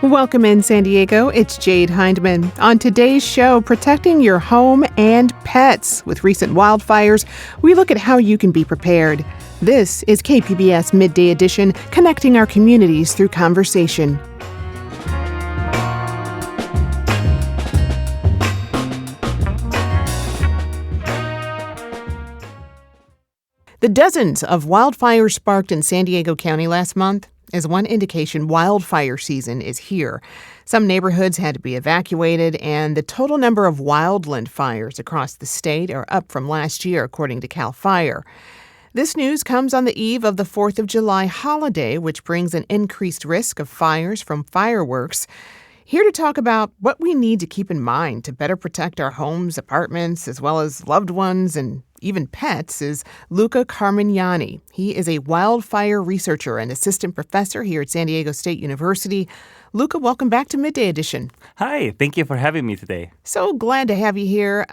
Welcome in, San Diego. It's Jade Hindman. On today's show, protecting your home and pets. With recent wildfires, we look at how you can be prepared. This is KPBS Midday Edition, connecting our communities through conversation. The dozens of wildfires sparked in San Diego County last month is one indication wildfire season is here. Some neighborhoods had to be evacuated, and the total number of wildland fires across the state are up from last year, according to CAL FIRE. This news comes on the eve of the 4th of July holiday, which brings an increased risk of fires from fireworks. Here to talk about what we need to keep in mind to better protect our homes, apartments, as well as loved ones and even pets is Luca Carmignani. He is a wildfire researcher and assistant professor here at San Diego State University. Luca, welcome back to Midday Edition. Hi, thank you for having me today. So glad to have you here.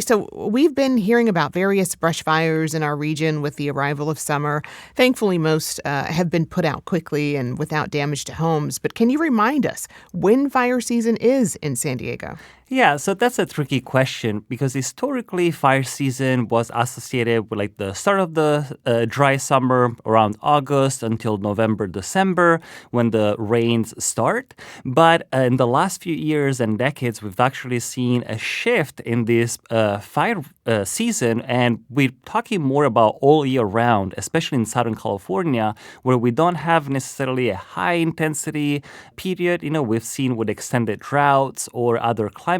So we've been hearing about various brush fires in our region with the arrival of summer. Thankfully, most have been put out quickly and without damage to homes. But can you remind us when fire season is in San Diego? Yeah, so that's a tricky question because historically fire season was associated with the start of the dry summer around August until November, December when the rains start. But in the last few years and decades, we've actually seen a shift in this fire season, and we're talking more about all year round, especially in Southern California, where we don't have necessarily a high intensity period. We've seen with extended droughts or other climate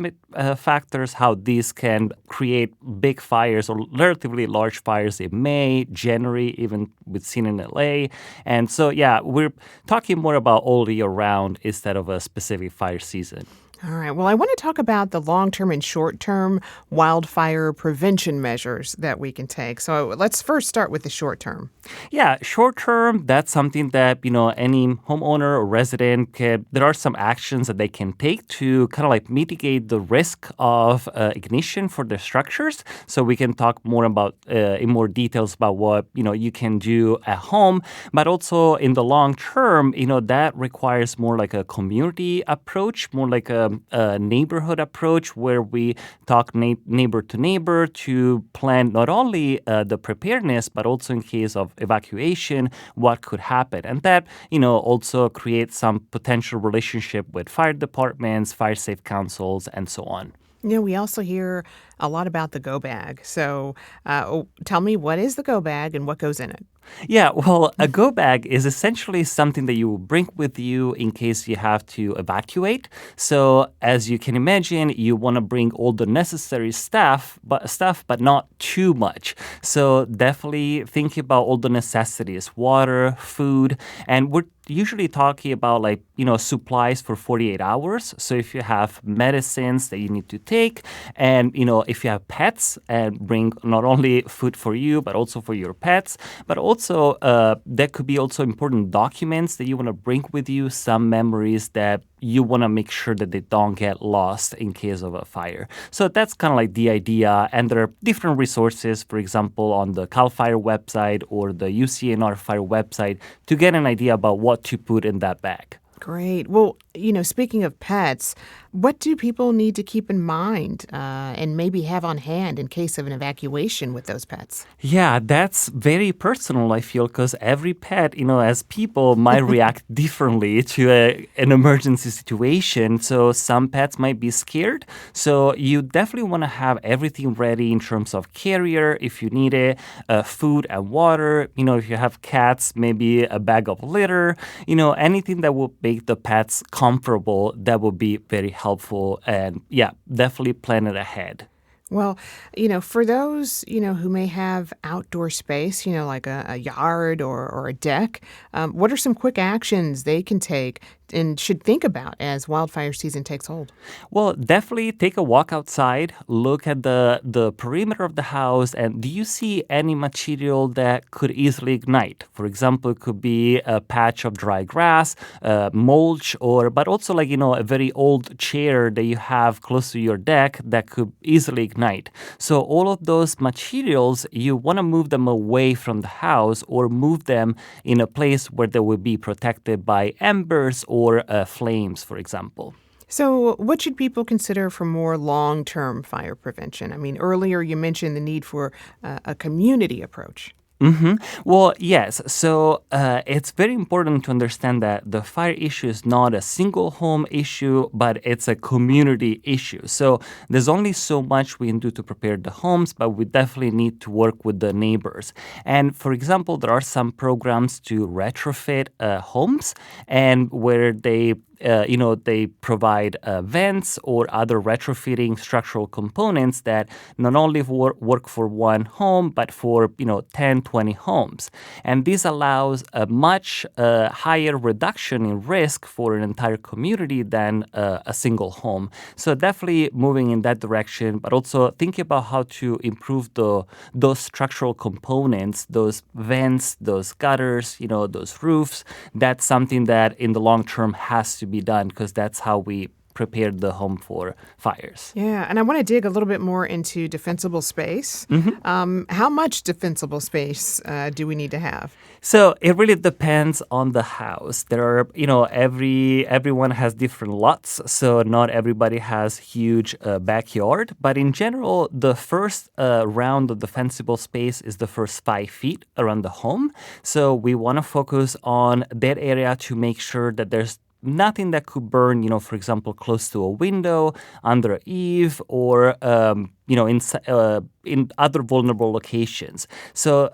factors how these can create big fires or relatively large fires in May, January, even we've seen in LA. And so, we're talking more about all year round instead of a specific fire season. All right. Well, I want to talk about the long-term and short-term wildfire prevention measures that we can take. So let's first start with the short-term. Yeah, short-term, that's something that, any homeowner or resident there are some actions that they can take to kind of mitigate the risk of ignition for their structures. So we can talk more about, in more details about what, you can do at home. But also in the long term, that requires more like a community approach, more like a neighborhood approach where we talk neighbor to neighbor to plan not only the preparedness, but also in case of evacuation, what could happen. And that, also creates some potential relationship with fire departments, fire safe councils, and so on. We also hear a lot about the go bag. So tell me, what is the go bag and what goes in it? Yeah, well, a go bag is essentially something that you will bring with you in case you have to evacuate. So as you can imagine, you want to bring all the necessary stuff, but not too much. So definitely think about all the necessities, water, food, and we're usually talking about supplies for 48 hours. So if you have medicines that you need to take and, if you have pets, and bring not only food for you, but also for your pets, but also there could be also important documents that you want to bring with you, some memories that you want to make sure that they don't get lost in case of a fire. So that's kind of the idea. And there are different resources, for example, on the CAL FIRE website or the UCNR FIRE website to get an idea about what to put in that bag. Great. Well, speaking of pets, what do people need to keep in mind and maybe have on hand in case of an evacuation with those pets? Yeah, that's very personal, I feel, because every pet, as people might react differently to an emergency situation. So some pets might be scared. So you definitely want to have everything ready in terms of carrier if you need it, food and water. If you have cats, maybe a bag of litter, anything that will make the pets comfortable, that will be very helpful. And definitely plan it ahead. Well, for those, who may have outdoor space, like a yard or a deck, what are some quick actions they can take and should think about as wildfire season takes hold? Well, definitely take a walk outside, look at the perimeter of the house, and do you see any material that could easily ignite? For example, it could be a patch of dry grass, mulch, but also a very old chair that you have close to your deck that could easily ignite. So all of those materials, you want to move them away from the house or move them in a place where they will be protected by embers or flames, for example. So, what should people consider for more long term fire prevention? I mean, earlier you mentioned the need for a community approach. Well, yes. So it's very important to understand that the fire issue is not a single home issue, but it's a community issue. So there's only so much we can do to prepare the homes, but we definitely need to work with the neighbors. And for example, there are some programs to retrofit homes, and where they provide vents or other retrofitting structural components that not only work for one home, but for, 10, 20 homes. And this allows a much higher reduction in risk for an entire community than a single home. So definitely moving in that direction, but also thinking about how to improve those structural components, those vents, those gutters, those roofs. That's something that in the long term has to be done because that's how we prepared the home for fires. Yeah, and I want to dig a little bit more into defensible space. How much defensible space do we need to have? So it really depends on the house. There are, everyone has different lots, so not everybody has huge backyard. But in general, the first round of defensible space is the first 5 feet around the home. So we want to focus on that area to make sure that there's nothing that could burn, for example, close to a window, under an eave, or, in other vulnerable locations. So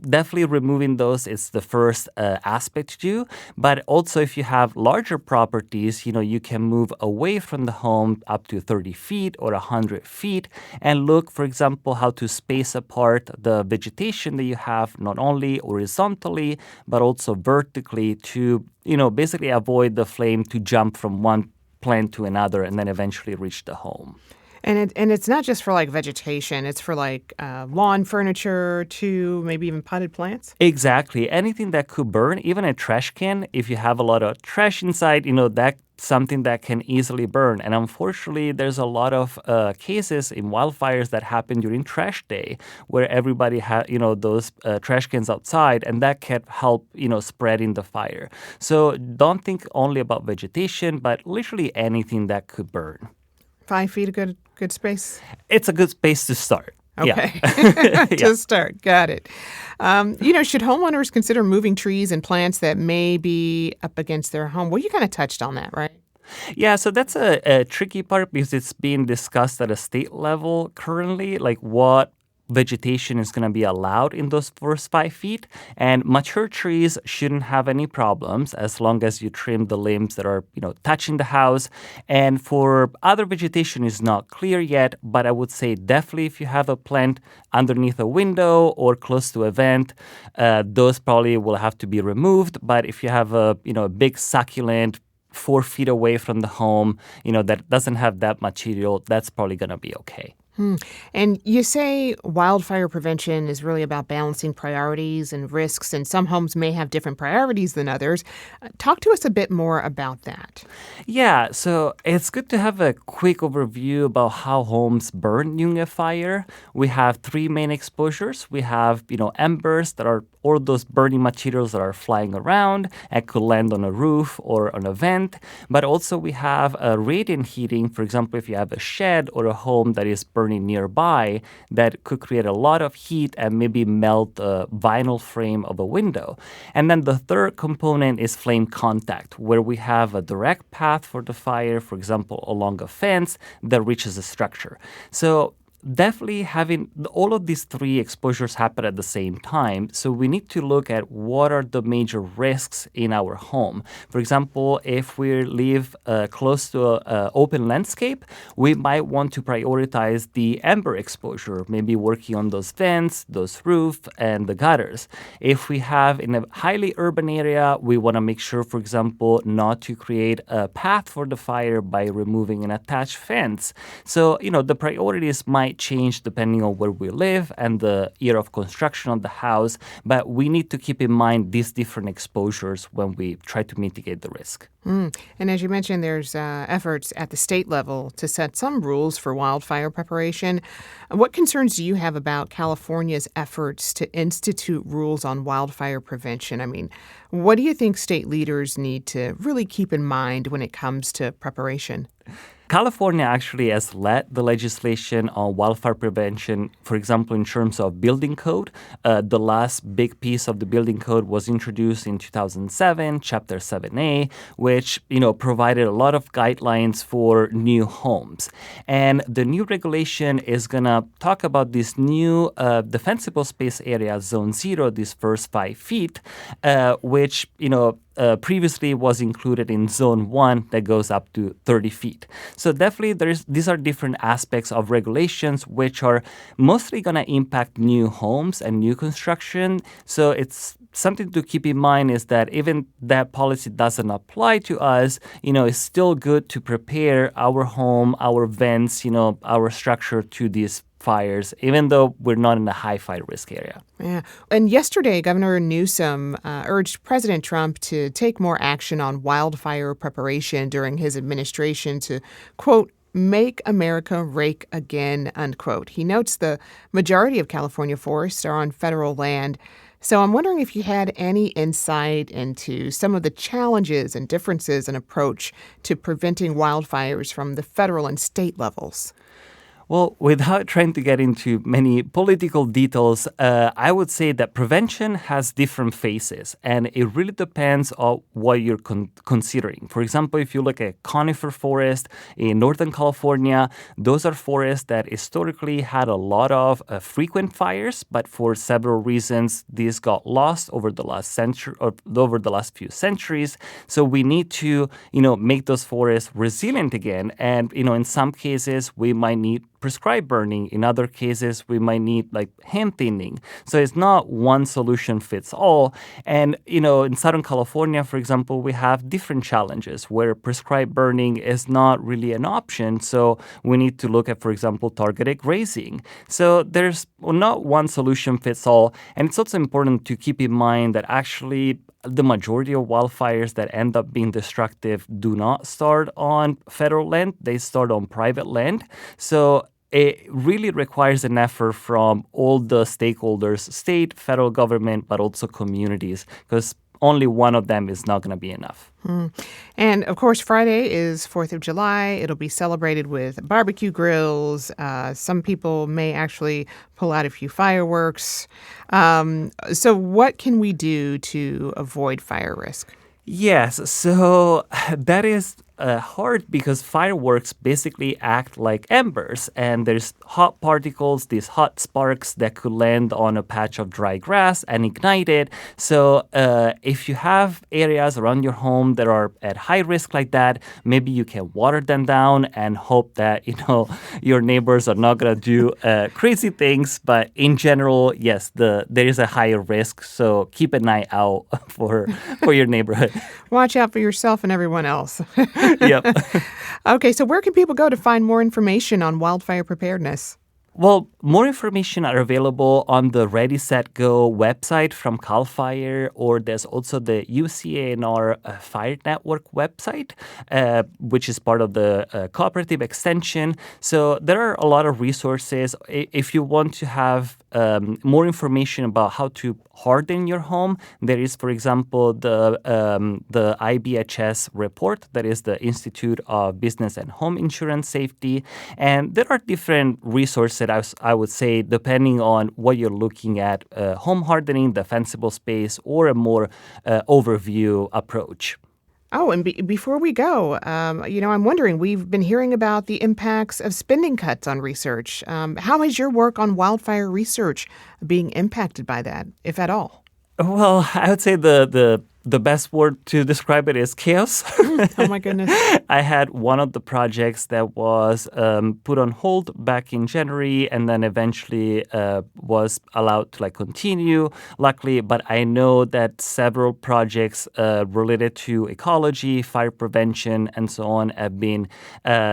definitely removing those is the first aspect to do. But also if you have larger properties, you can move away from the home up to 30 feet or 100 feet and look, for example, how to space apart the vegetation that you have, not only horizontally, but also vertically to, basically avoid the flame to jump from one plant to another and then eventually reach the home. And it's not just for like vegetation, it's for like lawn furniture to maybe even potted plants? Exactly. Anything that could burn, even a trash can, if you have a lot of trash inside, that's something that can easily burn. And unfortunately, there's a lot of cases in wildfires that happen during trash day where everybody had, those trash cans outside, and that can help, spreading the fire. So don't think only about vegetation, but literally anything that could burn. 5 feet, a good space? It's a good space to start. Okay. Yeah. To start. Got it. Should homeowners consider moving trees and plants that may be up against their home? Well, you kind of touched on that, right? Yeah, so that's a tricky part because it's being discussed at a state level currently, like what vegetation is going to be allowed in those first 5 feet. And mature trees shouldn't have any problems as long as you trim the limbs that are, touching the house. And for other vegetation is not clear yet, but I would say definitely if you have a plant underneath a window or close to a vent, those probably will have to be removed. But if you have a big succulent 4 feet away from the home, that doesn't have that material, that's probably going to be okay. And you say wildfire prevention is really about balancing priorities and risks, and some homes may have different priorities than others. Talk to us a bit more about that. Yeah, so it's good to have a quick overview about how homes burn during a fire. We have 3 main exposures. We have, embers that are or those burning materials that are flying around and could land on a roof or on a vent. But also we have radiant heating. For example, if you have a shed or a home that is burning nearby, that could create a lot of heat and maybe melt the vinyl frame of a window. And then the third component is flame contact, where we have a direct path for the fire, for example, along a fence that reaches a structure. So definitely having all of these 3 exposures happen at the same time. So we need to look at what are the major risks in our home. For example, if we live close to an open landscape, we might want to prioritize the ember exposure, maybe working on those vents, those roofs, and the gutters. If we have in a highly urban area, we want to make sure, for example, not to create a path for the fire by removing an attached fence. So, the priorities might might change depending on where we live and the year of construction of the house, but we need to keep in mind these different exposures when we try to mitigate the risk. And as you mentioned, there's efforts at the state level to set some rules for wildfire preparation. What concerns do you have about California's efforts to institute rules on wildfire prevention? I mean, what do you think state leaders need to really keep in mind when it comes to preparation? California actually has led the legislation on wildfire prevention, for example, in terms of building code. The last big piece of the building code was introduced in 2007, Chapter 7A, which, provided a lot of guidelines for new homes. And the new regulation is going to talk about this new defensible space area, Zone 0, these first 5 feet, which, previously was included in Zone 1 that goes up to 30 feet. So definitely these are different aspects of regulations which are mostly going to impact new homes and new construction. So it's something to keep in mind is that even that policy doesn't apply to us, it's still good to prepare our home, our vents, our structure to these fires, even though we're not in a high fire risk area. Yeah. And yesterday, Governor Newsom urged President Trump to take more action on wildfire preparation during his administration to, quote, make America rake again, unquote. He notes the majority of California forests are on federal land. So I'm wondering if you had any insight into some of the challenges and differences in approach to preventing wildfires from the federal and state levels. Well, without trying to get into many political details, I would say that prevention has different phases, and it really depends on what you're considering. For example, if you look at conifer forest in Northern California, those are forests that historically had a lot of frequent fires, but for several reasons, these got lost over the last century or over the last few centuries. So we need to, make those forests resilient again, and in some cases we might need prescribed burning. In other cases, we might need hand thinning. So it's not one solution fits all. And, in Southern California, for example, we have different challenges where prescribed burning is not really an option. So we need to look at, for example, targeted grazing. So there's not one solution fits all. And it's also important to keep in mind that actually the majority of wildfires that end up being destructive do not start on federal land. They start on private land. So it really requires an effort from all the stakeholders, state, federal government, but also communities, because only one of them is not going to be enough. And, of course, Friday is 4th of July. It'll be celebrated with barbecue grills. Some people may actually pull out a few fireworks. So what can we do to avoid fire risk? Yes, so that is hard because fireworks basically act like embers, and there's hot particles, these hot sparks that could land on a patch of dry grass and ignite it. So if you have areas around your home that are at high risk like that, maybe you can water them down and hope that your neighbors are not going to do crazy things. But in general, yes, there is a higher risk. So keep an eye out for your neighborhood. Watch out for yourself and everyone else. Yep. Okay, so where can people go to find more information on wildfire preparedness? Well, more information are available on the Ready, Set, Go website from CAL FIRE, or there's also the UCANR Fire Network website, which is part of the cooperative extension. So there are a lot of resources. If you want to have more information about how to harden your home, there is, for example, the IBHS report, that is the Institute of Business and Home Insurance Safety. And there are different resources, I would say, depending on what you're looking at, home hardening, defensible space, or a more overview approach. Oh, and before we go, I'm wondering, we've been hearing about the impacts of spending cuts on research. How is your work on wildfire research being impacted by that, if at all? Well, I would say the the best word to describe it is chaos. Oh, my goodness. I had one of the projects that was put on hold back in January and then eventually was allowed to continue, luckily. But I know that several projects related to ecology, fire prevention, and so on have been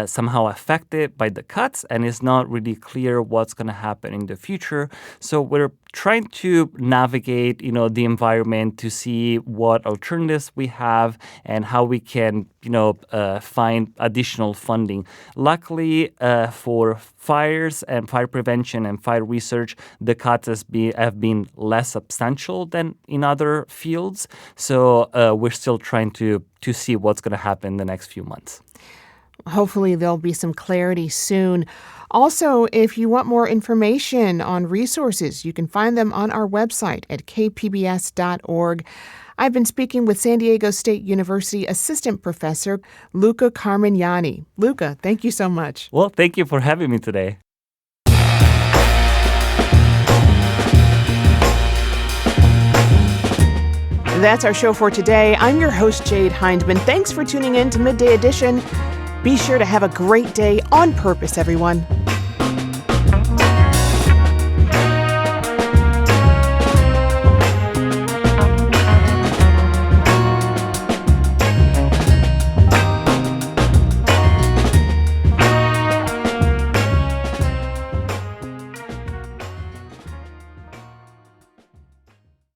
somehow affected by the cuts, and it's not really clear what's going to happen in the future. So we're trying to navigate, the environment to see what alternatives we have and how we can, find additional funding. Luckily, for fires and fire prevention and fire research, the cuts have been less substantial than in other fields. So we're still trying to see what's going to happen in the next few months. Hopefully there'll be some clarity soon. Also, if you want more information on resources, you can find them on our website at kpbs.org. I've been speaking with San Diego State University Assistant Professor Luca Carmignani. Luca, thank you so much. Well, thank you for having me today. That's our show for today. I'm your host, Jade Hindman. Thanks for tuning in to Midday Edition. Be sure to have a great day on purpose, everyone.